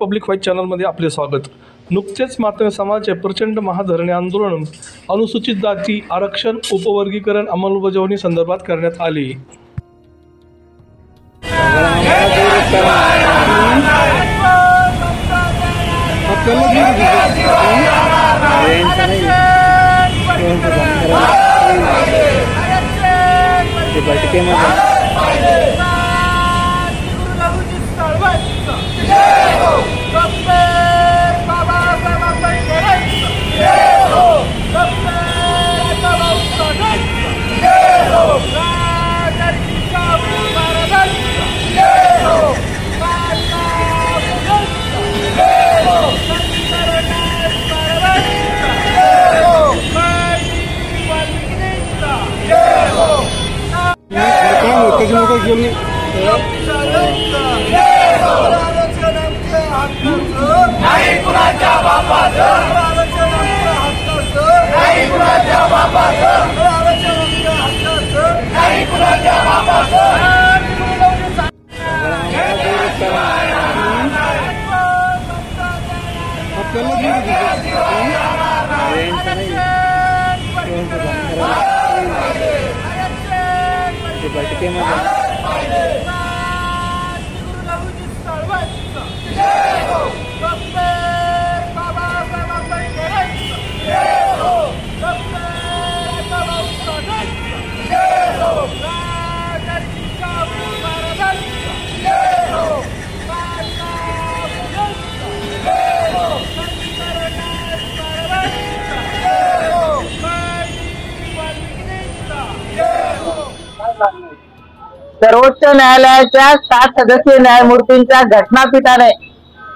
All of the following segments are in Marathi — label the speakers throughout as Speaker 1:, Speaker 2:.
Speaker 1: पब्लिक व्हॉइस चॅनलमध्ये आपले स्वागत। नुकतेच मातंग समाजाचे प्रचंड महाधरणे आंदोलन अनुसूचित जाती आरक्षण उपवर्गीकरण अंमलबजावणी संदर्भात करण्यात आले।
Speaker 2: सर्वोच्च न्यायालयाच्या 7 सदस्यीय न्यायमूर्तींच्या घटनापीठाने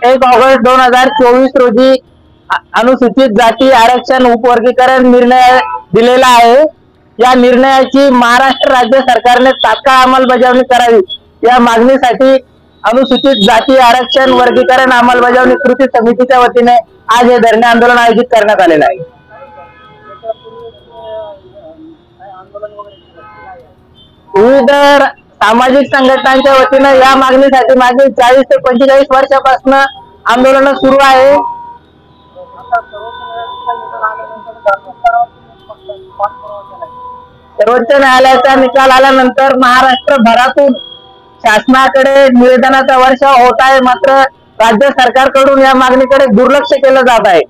Speaker 2: 1 ऑगस्ट 2024 रोजी अनुसूचित जाती आरक्षण उपवर्गीकरण निर्णय दिलेला आहे। या निर्णयाची महाराष्ट्र राज्य सरकारने तात्काळ अंमलबजावणी करावी या मागणीसाठी अनुसूचित जाती आरक्षण वर्गीकरण अंमलबजावणी कृती समितीच्या वतीने आज हे धरणे आंदोलन आयोजित करण्यात आलेले आहे। विविध सामाजिक संघटनांच्या वतीने या मागणीसाठी मागील 40 ते 45 वर्षापासून आंदोलन सुरू आहे। सर्वोच्च न्यायालयाचा निकाल आल्यानंतर महाराष्ट्रभरातून शासनाकडे निवेदनाचा वर्षाव होत आहे, मात्र राज्य सरकारकडून या मागणीकडे दुर्लक्ष केलं जात आहे।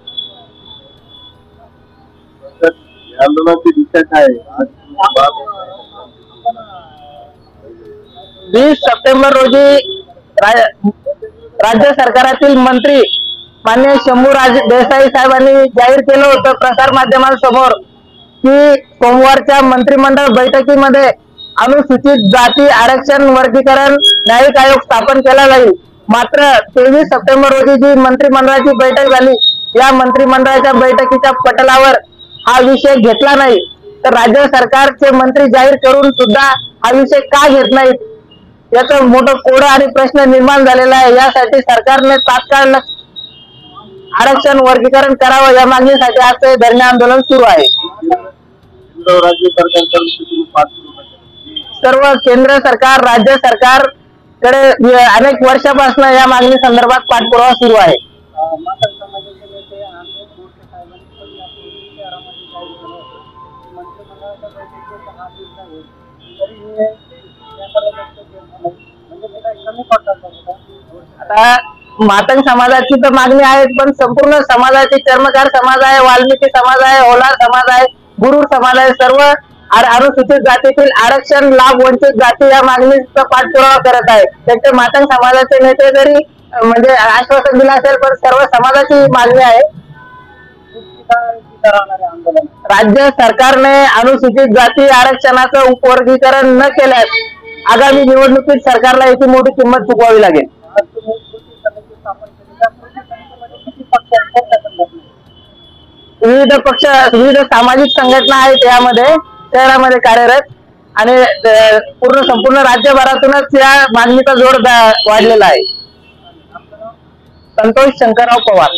Speaker 2: आंदोलनाची दिशा काय? 20 सप्टेंबर रोजी राज्य सरकारातील मंत्री माननीय शंभूराज देसाई साहेबांनी जाहीर केलं होतं प्रसार माध्यमांसमोर की सोमवारच्या मंत्रिमंडळ बैठकीमध्ये अनुसूचित जाती आरक्षण वर्गीकरण न्यायिक आयोग स्थापन केला जाईल। मात्र 23 सप्टेंबर रोजी जी मंत्रिमंडळाची बैठक झाली, या मंत्रिमंडळाच्या बैठकीच्या पटलावर हा विषय घेतला नाही। तर राज्य सरकारचे मंत्री जाहीर करून सुद्धा हा विषय का घेत नाहीत याचं मोठं कोडं आणि प्रश्न निर्माण झालेला आहे। यासाठी सरकारने तात्काळ आरक्षण वर्गीकरण करावं या मागणीसाठी आज हे धरणे आंदोलन सुरू आहे। सर्व केंद्र सरकार राज्य सरकारकडे अनेक वर्षापासून या मागणी संदर्भात पाठपुरावा सुरू आहे। आता मातंग समाजाची तर मागणी आहे, पण संपूर्ण समाजाची चर्मकार समाज आहे, वाल्मिकी समाज आहे, होलार समाज आहे, गुरुर समाज आहे, सर्व अनुसूचित जातीतील आरक्षण लाभ वंचित जाती या मागणीचा पाठपुरावा करत आहे। त्याचे मातंग समाजाचे नेते जरी म्हणजे आश्वासन दिलं असेल, पण सर्व समाजाची मागणी आहे। राज्य सरकारने अनुसूचित जाती आरक्षणाचं उपवर्गीकरण न केल्यास आगामी निवडणुकीत सरकारला याची मोठी किंमत चुकवावी लागेल। विविध पक्ष विविध सामाजिक संघटना आहेत यामध्ये शहरामध्ये कार्यरत आणि पूर्ण संपूर्ण राज्यभरातूनच या मागणीचा जोर वाढलेला आहे। संतोष शंकरराव पवार।